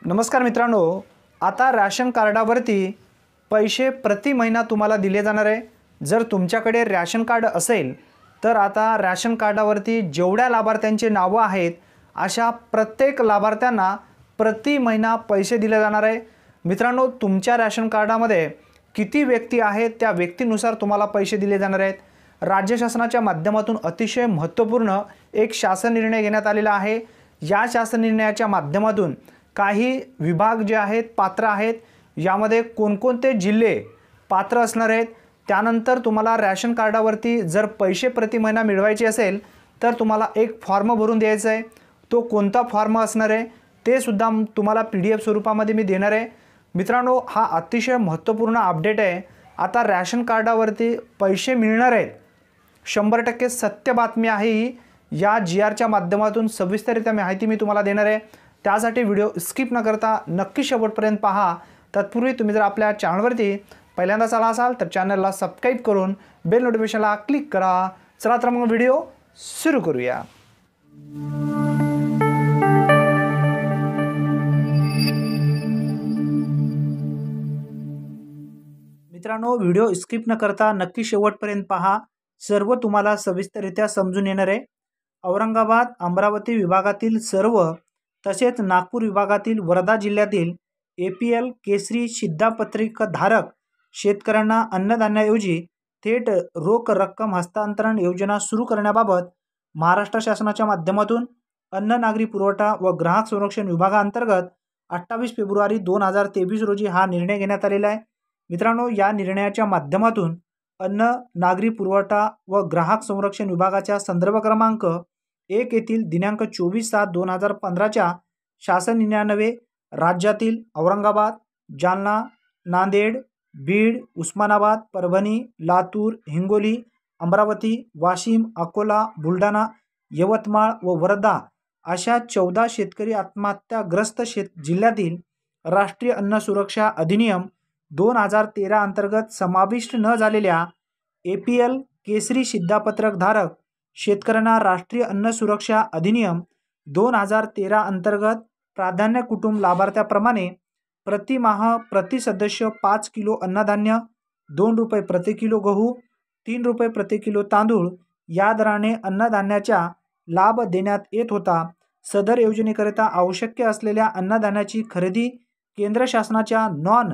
नमस्कार मित्रांनो, आता राशन कार्डावरती पैसे प्रति महिना तुम्हाला दिले जाणार आहे। जर तुमच्याकडे राशन कार्ड असेल तर आता राशन कार्डावरती जेवढ्या लाभार्थ्यांची नावे आहेत अशा प्रत्येक लाभार्थ्यांना प्रति महिना पैसे दिले जाणार आहे। मित्रांनो, तुमच्या राशन कार्डामध्ये किती व्यक्ती आहेत त्या व्यक्तीनुसार तुम्हाला पैसे दिले जाणार आहेत। राज्य शासनाच्या माध्यमातून अतिशय महत्त्वपूर्ण एक शासन निर्णय घेण्यात आलेला आहे। या शासन निर्णयाच्या माध्यमातून काही विभाग जे आहेत पात्र आहेत, यामध्ये कोणकोणते जिल्हे पात्र असणार आहेत, त्यानंतर तुम्हाला राशन कार्डावरती जर पैसे प्रति महिना मिळवायचे असेल तर तुम्हाला एक फॉर्म भरून द्यायचा आहे। तो कोणता फॉर्म असणार आहे ते सुद्धा तुम्हाला PDF स्वरूपामध्ये मी देणार आहे। मित्रांनो, हा अतिशय महत्त्वपूर्ण अपडेट आहे। आता राशन कार्डावरती पैसे मिळणार आहेत, 100% सत्य बातमी आहे ही। या GRच्या माध्यमातून सविस्तररित्या माहिती मी तुम्हाला देणार आहे। त्यासाठी व्हिडिओ स्किप न करता नक्की शेवटपर्यंत पहा। तत्पूर्वी तुम्ही जर आपल्या चॅनलवरती पहिल्यांदाच आला असाल तर चॅनलला सबस्क्राइब करून बेल नोटिफिकेशनला क्लिक करा। चला तर मग व्हिडिओ सुरू करूया। मित्रांनो, व्हिडिओ स्किप न करता नक्की शेवटपर्यंत पहा, सर्व तुम्हाला सविस्तररित्या समजून येणार आहे। औरंगाबाद अमरावती विभागातील सर्व तसेच नागपूर विभागातील वर्धा जिल्ह्यातील APL केसरी शिधापत्रिका धारक शेतकऱ्यांना अन्नधान्याऐवजी थेट रोख रक्कम हस्तांतरण योजना सुरू करण्याबाबत महाराष्ट्र शासनाच्या माध्यमातून अन्न नागरी पुरवठा व ग्राहक संरक्षण विभागांतर्गत 28 फेब्रुवारी 2023 रोजी हा निर्णय घेण्यात आलेला आहे। मित्रांनो, या निर्णयाच्या माध्यमातून अन्न नागरी पुरवठा व ग्राहक संरक्षण विभागाच्या संदर्भ क्रमांक 1 येथील दिनांक 24/7/2015च्या शासन निर्णयान्वये राज्यातील औरंगाबाद, जालना, नांदेड, बीड, उस्मानाबाद, परभणी, लातूर, हिंगोली, अमरावती, वाशिम, अकोला, बुलढाणा, यवतमाळ व वर्धा अशा 14 शेतकरी आत्महत्याग्रस्त जिल्ह्यातील राष्ट्रीय अन्न सुरक्षा अधिनियम 2013 अंतर्गत समाविष्ट न झालेल्या APL केसरी शिधापत्रक धारक शेतकऱ्यांना राष्ट्रीय अन्न सुरक्षा अधिनियम 2013 अंतर्गत प्राधान्य कुटुंब लाभार्थ्याप्रमाणे प्रतिमाह प्रति सदस्य 5 किलो अन्नधान्य, 2 रुपये प्रति किलो गहू, 3 रुपये प्रति किलो तांदूळ या दराने अन्नधान्याचा लाभ देण्यात येत होता। सदर योजनेकरिता आवश्यक असलेल्या अन्नधान्याची खरेदी केंद्र शासनाच्या नॉन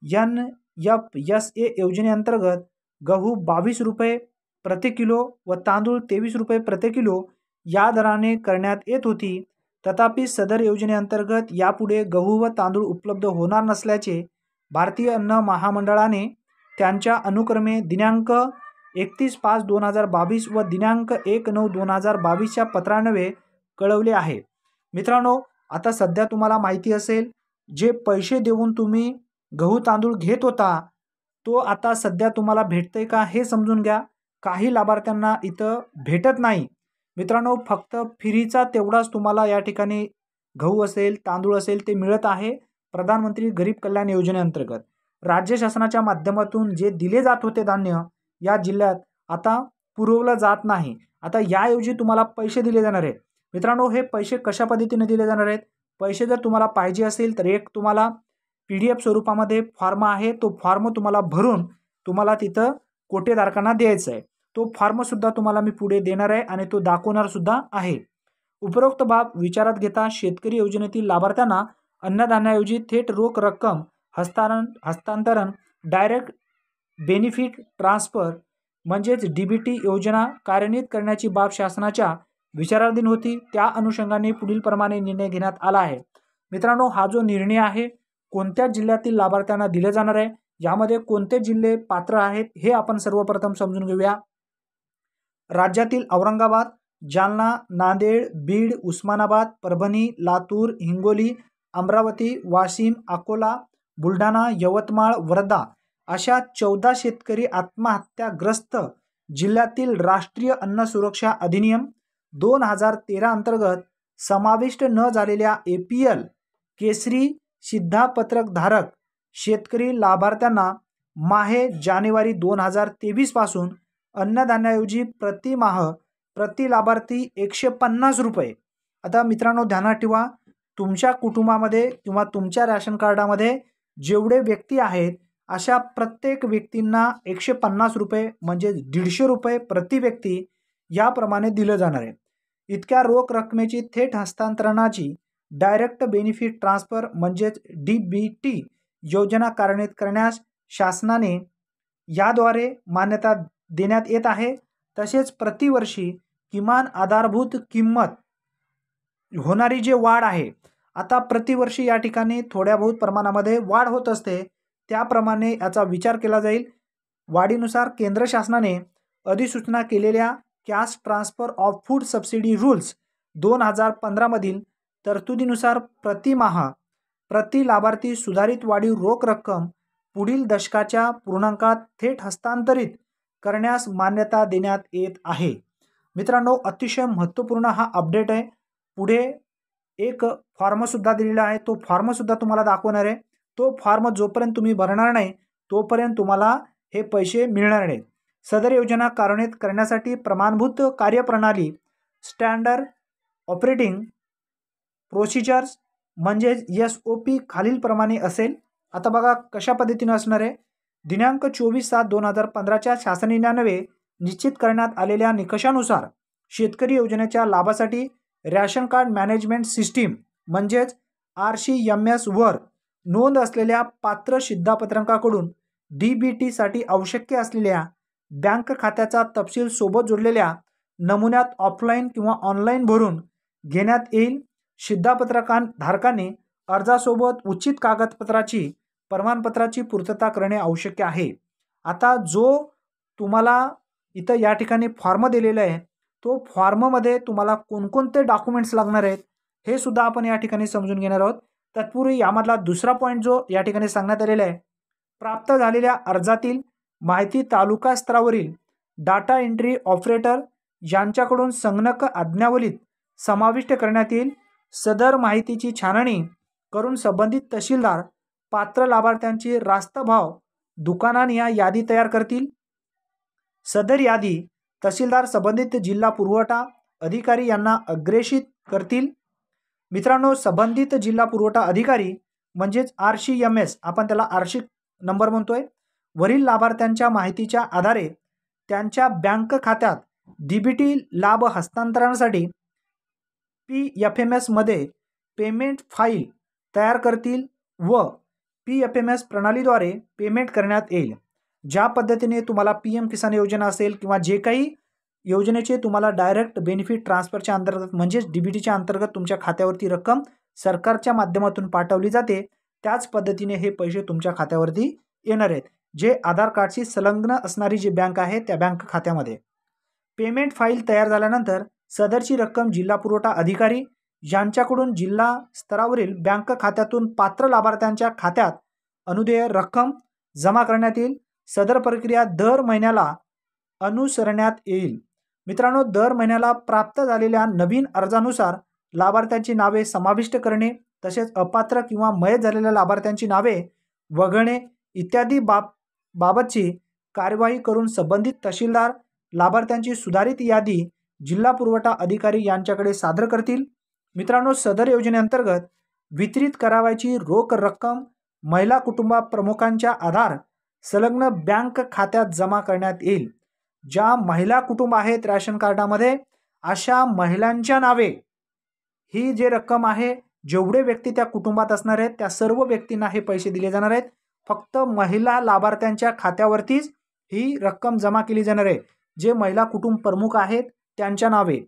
NFSA योजनेअंतर्गत गहू 22 रुपये प्रति किलो व तांदूळ 23 रुपये प्रति किलो या दराने करण्यात येत होती। तथापि सदर योजनेअंतर्गत यापुढे गहू व तांदूळ उपलब्ध होणार नसल्याचे भारतीय अन्न महामंडळाने त्यांच्या अनुक्रमे दिनांक 31/5/2022 व दिनांक 1/9/2022च्या पत्रान्वये कळवले आहे। मित्रांनो, आता सध्या तुम्हाला माहिती असेल, जे पैसे देऊन तुम्ही गहू तांदूळ घेत होता तो आता सध्या तुम्हाला भेटतंय का हे समजून घ्या। काही लाभार्थ्यांना इथं भेटत नाही। मित्रांनो, फक्त फ्रीचा तेवढाच तुम्हाला या ठिकाणी गहू असेल तांदूळ असेल ते मिळत आहे। प्रधानमंत्री गरीब कल्याण योजनेअंतर्गत राज्य शासनाच्या माध्यमातून जे दिले जात होते धान्य या जिल्ह्यात आता पुरवलं जात नाही। आता याऐवजी तुम्हाला पैसे दिले जाणार आहेत। मित्रांनो, हे पैसे कशा पद्धतीने दिले जाणार आहेत? पैसे जर तुम्हाला पाहिजे असेल तर एक तुम्हाला PDF स्वरूपामध्ये फॉर्म आहे, तो फॉर्म तुम्हाला भरून तुम्हाला तिथं कोटेधारकांना द्यायचा आहे। तो फॉर्म सुद्धा तुम्हाला मी पुढे देणार आहे आणि तो दाखवणार सुद्धा आहे। उपरोक्त बाब विचारात घेता शेतकरी योजनेतील लाभार्थ्यांना अन्नधान्याऐवजी थेट रोख रक्कम हस्तांतरण डायरेक्ट बेनिफिट ट्रान्सफर म्हणजेच DBT योजना कार्यान्वित करण्याची बाब शासनाच्या विचाराधीन होती। त्या अनुषंगाने पुढील प्रमाणे निर्णय घेण्यात आला आहे। मित्रांनो, हा जो निर्णय आहे कोणत्या जिल्ह्यातील लाभार्थ्यांना दिले जाणार आहे, यामध्ये कोणते जिल्हे पात्र आहेत हे आपण सर्वप्रथम समजून घेऊया। राज्यातील औरंगाबाद, जालना, नांदेड, बीड, उस्मानाबाद, परभणी, लातूर, हिंगोली, अमरावती, वाशिम, अकोला, बुलढाणा, यवतमाळ, वर्धा अशा 14 शेतकरी आत्महत्याग्रस्त जिल्ह्यातील राष्ट्रीय अन्न सुरक्षा अधिनियम 2013 अंतर्गत समाविष्ट न झालेल्या APL केसरी शिधापत्रक धारक शेतकरी लाभार्थ्यांना माहे जानेवारी 2023 पासून अन्नधान्याऐवजी प्रतिमाह प्रति लाभार्थी 150 रुपये। आता मित्रांनो ध्यानात ठेवा, तुमच्या कुटुंबामध्ये किंवा तुमच्या रॅशन कार्डामध्ये जेवढे व्यक्ती आहेत अशा प्रत्येक व्यक्तींना 150 रुपये म्हणजे 150 रुपये प्रति व्यक्ती याप्रमाणे दिलं जाणार आहे। इतक्या रोख रकमेची थेट हस्तांतरणाची डायरेक्ट बेनिफिट ट्रान्सफर म्हणजेच DBT योजना कार्यान्वित करण्यास शासनाने याद्वारे मान्यता देण्यात येत आहे। तसेच प्रतिवर्षी किमान आधारभूत किंमत होणारी जे वाढ आहे, आता प्रतिवर्षी या ठिकाणी थोड्या बहुत प्रमाणामध्ये वाढ होत असते, त्याप्रमाणे याचा विचार केला जाईल। वाढीनुसार केंद्र शासनाने अधिसूचना केलेल्या cash transfer of food subsidy rules 2015 मधील तरतुदीनुसार प्रतिमाह प्रति लाभार्थी सुधारित वाढीव रोख रक्कम पुढील दशकाच्या पूर्णांकात थेट हस्तांतरित करण्यास मान्यता देण्यात येत आहे। मित्रांनो, अतिशय महत्त्वपूर्ण हा अपडेट आहे। पुढे एक फॉर्म सुद्धा दिलेला आहे, तो फॉर्म सुद्धा तुम्हाला दाखवणार आहे। तो फॉर्म जोपर्यंत तुम्ही भरणार नाही तोपर्यंत तुम्हाला हे पैसे मिळणार नाहीत। सदर योजना कार्यान्वित करण्यासाठी प्रमाणभूत कार्यप्रणाली स्टँडर्ड ऑपरेटिंग प्रोसिजर्स म्हणजे SOP खालीलप्रमाणे असेल। आता बघा कशा पद्धतीने असणार आहे। दिनांक 24/7/2015च्या शासन निर्णयान्वये निश्चित करण्यात आलेल्या निकषानुसार शेतकरी योजनेच्या लाभासाठी रॅशन कार्ड मॅनेजमेंट सिस्टीम म्हणजेच RCMS वर नोंद असलेल्या पात्र शिधापत्रकाकडून DBT साठी आवश्यक असलेल्या बँक खात्याचा तपशील सोबत जोडलेल्या नमुन्यात ऑफलाईन किंवा ऑनलाईन भरून घेण्यात येईल। शिधापत्रकाधारकाने अर्जासोबत उचित कागदपत्राची प्रमाणपत्राची पूर्तता करणे आवश्यक आहे। आता जो तुम्हाला इथं या ठिकाणी फॉर्म दिलेला आहे, तो फॉर्ममध्ये तुम्हाला कोणकोणते डॉक्युमेंट्स लागणार आहेत हे सुद्धा आपण या ठिकाणी समजून घेणार आहोत। तत्पूर्वी यामधला दुसरा पॉईंट जो या ठिकाणी सांगण्यात आलेला आहे, प्राप्त झालेल्या अर्जातील माहिती तालुका स्तरावरील डाटा एंट्री ऑपरेटर यांच्याकडून संगणक आज्ञावलीत समाविष्ट करण्यात येईल। सदर माहितीची छाननी करून संबंधित तहसीलदार पात्र लाभार्थ्यांची रास्त भाव दुकानानिहाय यादी तयार करतील। सदर यादी तहसीलदार संबंधित जिल्हा पुरवठा अधिकारी यांना अग्रेषित करतील। मित्रांनो, संबंधित जिल्हा पुरवठा अधिकारी म्हणजेच RCMS, आपण त्याला आर्षिक नंबर म्हणतोय, वरील लाभार्थ्यांच्या माहितीच्या आधारे त्यांच्या बँक खात्यात DBT लाभ हस्तांतरणासाठी PFMS मध्ये पेमेंट फाईल तयार करतील व PFMS प्रणालीद्वारे पेमेंट करण्यात येईल। ज्या पद्धतीने तुम्हाला PM किसान योजना असेल किंवा जे काही योजनेचे तुम्हाला डायरेक्ट बेनिफिट ट्रान्सफरच्या अंतर्गत म्हणजेच DBTच्या अंतर्गत तुमच्या खात्यावरती रक्कम सरकारच्या माध्यमातून पाठवली जाते, त्याच पद्धतीने हे पैसे तुमच्या खात्यावरती येणार आहेत, जे आधार कार्डशी संलग्न असणारी जी बँक आहे त्या बँक खात्यामध्ये। पेमेंट फाईल तयार झाल्यानंतर सदरची रक्कम जिल्हा पुरवठा अधिकारी यांच्याकडून जिल्हा स्तरावरील बँक खात्यातून पात्र लाभार्थ्यांच्या खात्यात अनुदेय रक्कम जमा करण्यात येईल। सदर प्रक्रिया दर महिन्याला अनुसरण्यात येईल। मित्रांनो, दर महिन्याला प्राप्त झालेल्या नवीन अर्जानुसार लाभार्थ्यांची नावे समाविष्ट करणे तसेच अपात्र किंवा मयत झालेल्या लाभार्थ्यांची नावे वगळणे इत्यादी बाबतची कार्यवाही करून संबंधित तहसीलदार लाभार्थ्यांची सुधारित यादी जिल्हा पुरवठा अधिकारी यांच्याकडे सादर करतील। मित्रांनो, सदर योजनेअंतर्गत वितरित करावयाची रोख रक्कम महिला कुटुंबा प्रमुखांच्या आधार संलग्न बँक खात्यात जमा करण्यात येईल। ज्या महिला कुटुंब आहेत रॅशन कार्डामध्ये अशा महिलांच्या नावे ही जे रक्कम आहे, जेवढे व्यक्ती त्या कुटुंबात असणार आहेत त्या सर्व व्यक्तींना हे पैसे दिले जाणार आहेत। फक्त महिला लाभार्थ्यांच्या खात्यावरतीच ही रक्कम जमा केली जाणार आहे। जे महिला कुटुंब प्रमुख आहेत त्यांच्या नावे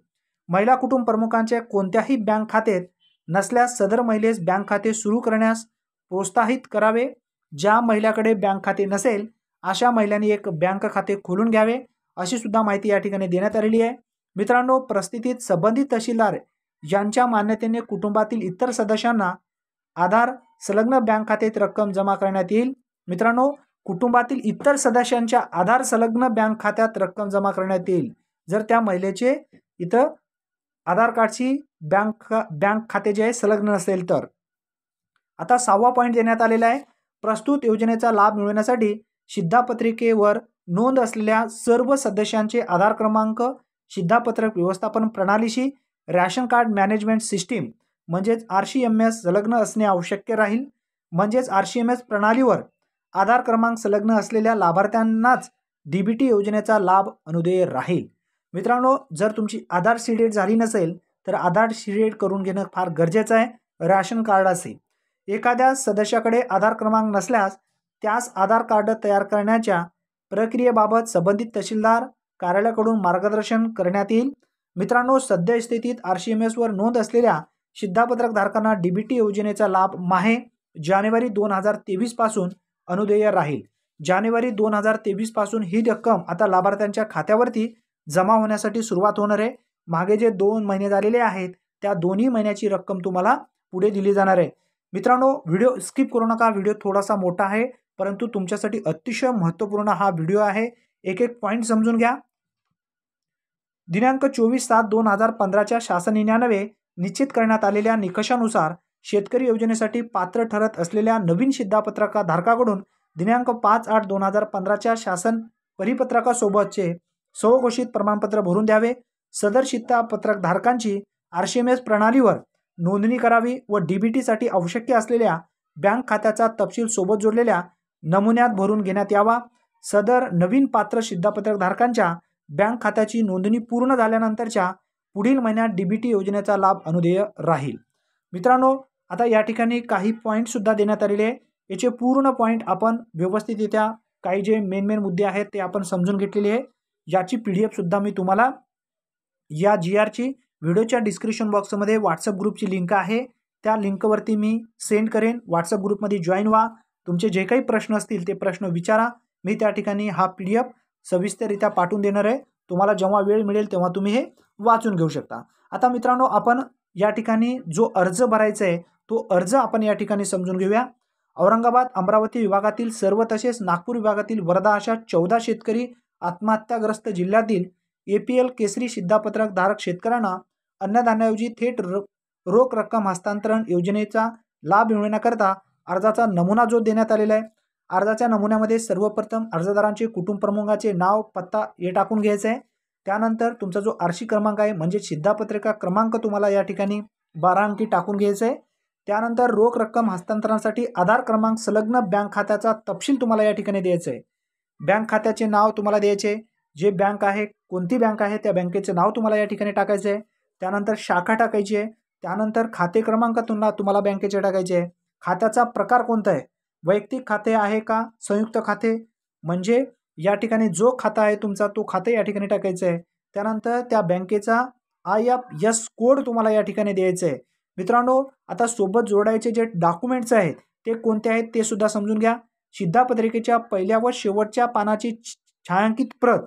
महिला कुटुंब प्रमुखांचे कोणत्याही बँक खात्यात नसल्यास सदर महिलेस बँक खाते सुरू करण्यास प्रोत्साहित करावे। ज्या महिलाकडे बँक खाते नसेल अशा महिलांनी एक बँक खाते खोलून घ्यावे, अशी सुद्धा माहिती या ठिकाणी देण्यात आलेली आहे। मित्रांनो, परिस्थितीत संबंधित तहसीलदार यांच्या मान्यतेने कुटुंबातील इतर सदस्यांना आधार संलग्न बँक खात्यात रक्कम जमा करण्यात येईल। मित्रांनो, कुटुंबातील इतर सदस्यांच्या आधार संलग्न बँक खात्यात रक्कम जमा करण्यात येईल जर त्या महिलेचे इथं आधार कार्डची बँक खाते जे आहे संलग्न नसेल तर। आता 6वा पॉईंट देण्यात आलेला आहे, प्रस्तुत योजनेचा लाभ मिळवण्यासाठी शिधापत्रिकेवर नोंद असलेल्या सर्व सदस्यांचे आधार क्रमांक शिधापत्रक व्यवस्थापन प्रणालीशी रॅशन कार्ड मॅनेजमेंट सिस्टीम म्हणजेच RCMS संलग्न असणे आवश्यक राहील। म्हणजेच RCMS प्रणालीवर आधार क्रमांक संलग्न असलेल्या लाभार्थ्यांनाच DBT योजनेचा लाभ अनुदेय राहील। मित्रांनो, जर तुमची आधार सीडेड झाली नसेल तर आधार सीडेड करून घेणं फार गरजेचं आहे। राशन कार्ड असेल, एखाद्या सदस्याकडे आधार क्रमांक नसल्यास त्यास आधार कार्ड तयार करण्याच्या प्रक्रियेबाबत संबंधित तहसीलदार कार्यालयाकडून मार्गदर्शन करण्यात येईल। मित्रांनो, सध्या स्थितीत RCMS वर नोंद असलेल्या शिधापत्रक धारकांना DBT योजनेचा लाभ माहे जानेवारी 2023 पासून अनुदेय राहील। जानेवारी 2023 पासून ही रक्कम आता लाभार्थ्यांच्या खात्यावरती जमा होण्यासाठी सुरुवात होणार आहे। मागे जे 2 महिने झालेले आहेत त्या दोन्ही महिन्याची रक्कम तुम्हाला पुढे दिली जाणार आहे। मित्रांनो, व्हिडिओ स्किप करू नका। व्हिडिओ थोडासा मोठा आहे परंतु तुमच्यासाठी अतिशय महत्त्वपूर्ण हा व्हिडिओ आहे। एक एक पॉइंट समजून घ्या। दिनांक 24/7/2015 शासन निर्णयान्वये निश्चित करण्यात आलेल्या निकषानुसार शेतकरी योजनेसाठी पात्र ठरत असलेल्या नवीन शिधापत्रका धारकाकडून दिनांक 5/8/2015 शासन परिपत्रकासोबतचे स्वघोषित प्रमाणपत्र भरून द्यावे। सदर शिधापत्रक धारकांची RCMS प्रणालीवर नोंदणी करावी व DBT साठी आवश्यक असलेल्या बँक खात्याचा तपशील सोबत जोडलेल्या नमुन्यात भरून घेण्यात यावा। सदर नवीन पात्र शिधापत्रक धारकांच्या बँक खात्याची नोंदणी पूर्ण झाल्यानंतरच्या पुढील महिन्यात DBT योजनेचा लाभ अनुदेय राहील। मित्रांनो, आता या ठिकाणी काही पॉइंट सुद्धा देण्यात आलेले आहे। याचे पूर्ण पॉइंट आपण व्यवस्थितरित्या काही जे मेन मुद्दे आहेत ते आपण समजून घेतलेले आहे। याची PDF सुद्धा मी तुम्हाला या GRची व्हिडिओच्या डिस्क्रिप्शन बॉक्समध्ये WhatsApp ग्रुपची लिंक आहे, त्या लिंकवरती मी सेंड करेन। WhatsApp ग्रुपमध्ये जॉईन व्हा। तुमचे जे काही प्रश्न असतील ते प्रश्न विचारा। मी त्या ठिकाणी हा PDF सविस्तररित्या पाठवून देणार आहे। तुम्हाला जेव्हा वेळ मिळेल तेव्हा तुम्ही हे वाचून घेऊ शकता। आता मित्रांनो, आपण या ठिकाणी जो अर्ज भरायचा आहे तो अर्ज आपण या ठिकाणी समजून घेऊया। औरंगाबाद, अमरावती विभागातील सर्व तसेच नागपूर विभागातील वर्धा अशा 14 शेतकरी आत्महत्याग्रस्त जिल्ह्यातील APL केसरी शिधापत्रक धारक शेतकऱ्यांना अन्नधान्याऐवजी थेट रोख रक्कम हस्तांतरण योजनेचा लाभ मिळवण्याकरता अर्जाचा नमुना जो देण्यात आलेला आहे। अर्जाच्या नमुन्यामध्ये सर्वप्रथम अर्जदारांचे कुटुंब प्रमुखाचे नाव, पत्ता हे टाकून घ्यायचं आहे। त्यानंतर तुमचा जो RC क्रमांक आहे म्हणजे शिधापत्रिका क्रमांक तुम्हाला या ठिकाणी 12 अंकी टाकून घ्यायचा आहे। त्यानंतर रोख रक्कम हस्तांतरणासाठी आधार क्रमांक संलग्न बँक खात्याचा तपशील तुम्हाला या ठिकाणी द्यायचा आहे। बँक खात्याचे नाव तुम्हाला द्यायचे, जे बँक आहे, कोणती बँक आहे त्या बँकेचे नाव तुम्हाला या ठिकाणी टाकायचं आहे। त्यानंतर शाखा टाकायची आहे। त्यानंतर खाते क्रमांक तुम्हाला बँकेचे टाकायचे आहे। खात्याचा प्रकार कोणता आहे, वैयक्तिक खाते आहे का संयुक्त खाते, म्हणजे या ठिकाणी जो खाता आहे तुमचा तो खाते या ठिकाणी टाकायचं आहे। त्यानंतर त्या बँकेचा IFS कोड तुम्हाला या ठिकाणी द्यायचा आहे। मित्रांनो, आता सोबत जोडायचे जे डॉक्युमेंट्स आहेत ते कोणते आहेत ते सुद्धा समजून घ्या। शिधापत्रिकेच्या पहिल्या व शेवटच्या पानाची छायांकित प्रत,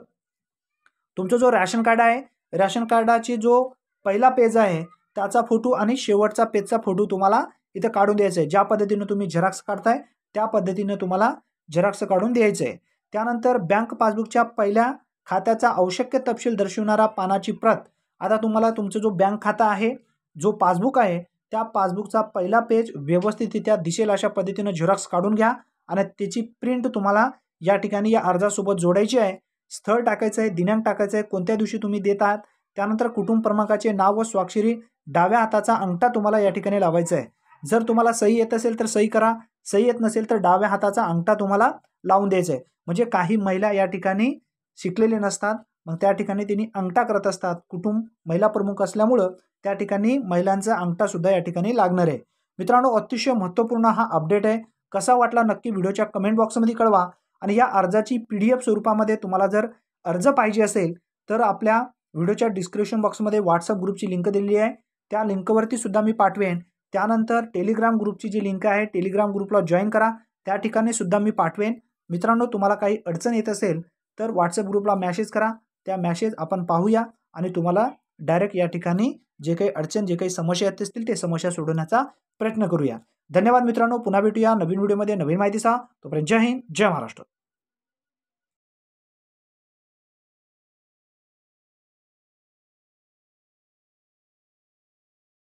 तुमचा जो राशन कार्ड आहे, राशन कार्डाची जो पहिला पेज आहे त्याचा फोटो आणि शेवटचा पेजचा फोटो तुम्हाला इथे काढून द्यायचा आहे। ज्या पद्धतीने तुम्ही झेरॉक्स काढताय त्या पद्धतीने तुम्हाला झेरॉक्स काढून द्यायचं आहे। त्यानंतर बँक पासबुकच्या पहिल्या खात्याचा आवश्यक तपशील दर्शवणारा पानाची प्रत, आता तुम्हाला तुमचं जो बँक खाता आहे, जो पासबुक आहे त्या पासबुकचा पहिला पेज व्यवस्थितरित्या दिसेल अशा पद्धतीने झेरॉक्स काढून घ्या आणि त्याची प्रिंट तुम्हाला या ठिकाणी या अर्जासोबत जोडायची आहे। स्थळ टाकायचं आहे, दिनांक टाकायचं आहे, कोणत्या दिवशी तुम्ही देत आहात। त्यानंतर कुटुंब प्रमुखाचे नाव व स्वाक्षरी, डाव्या हाताचा अंगठा तुम्हाला या ठिकाणी लावायचा आहे। जर तुम्हाला सही येत असेल तर सही करा, सही येत नसेल तर डाव्या हाताचा अंगठा तुम्हाला लावून द्यायचा आहे। म्हणजे काही महिला या ठिकाणी शिकलेले नसतात, मग त्या ठिकाणी त्यांनी अंगठा करत असतात। कुटुंब महिला प्रमुख असल्यामुळं त्या ठिकाणी महिलांचा अंगठा सुद्धा या ठिकाणी लागणार आहे। मित्रांनो, अतिशय महत्त्वपूर्ण हा अपडेट आहे। कसा वाटला नक्की व्हिडिओच्या कमेंट बॉक्समध्ये कळवा। आणि या अर्जाची PDF स्वरूपामध्ये तुम्हाला जर अर्ज पाहिजे असेल तर आपल्या व्हिडिओच्या डिस्क्रिप्शन बॉक्समध्ये WhatsApp ग्रुपची लिंक दिलेली आहे, त्या लिंकवरती सुद्धा मी पाठवेन। त्यानंतर टेलिग्राम ग्रुपची जी लिंक आहे, टेलिग्राम ग्रुपला जॉईन करा, त्या ठिकाणी सुद्धा मी पाठवेन। मित्रांनो, तुम्हाला काही अडचण येत असेल तर WhatsApp ग्रुपला मेसेज करा, त्या मेसेज आपण पाहूया आणि तुम्हाला डायरेक्ट या ठिकाणी जे काही अडचण, जे काही समस्या येत असतील ते समस्या सोडवण्याचा प्रयत्न करूया। धन्यवाद मित्रांनो, पुन्हा भेटूया नवीन व्हिडिओमध्ये नवीन माहितीसह। तोपर्यंत जय हिंद, जय महाराष्ट्र।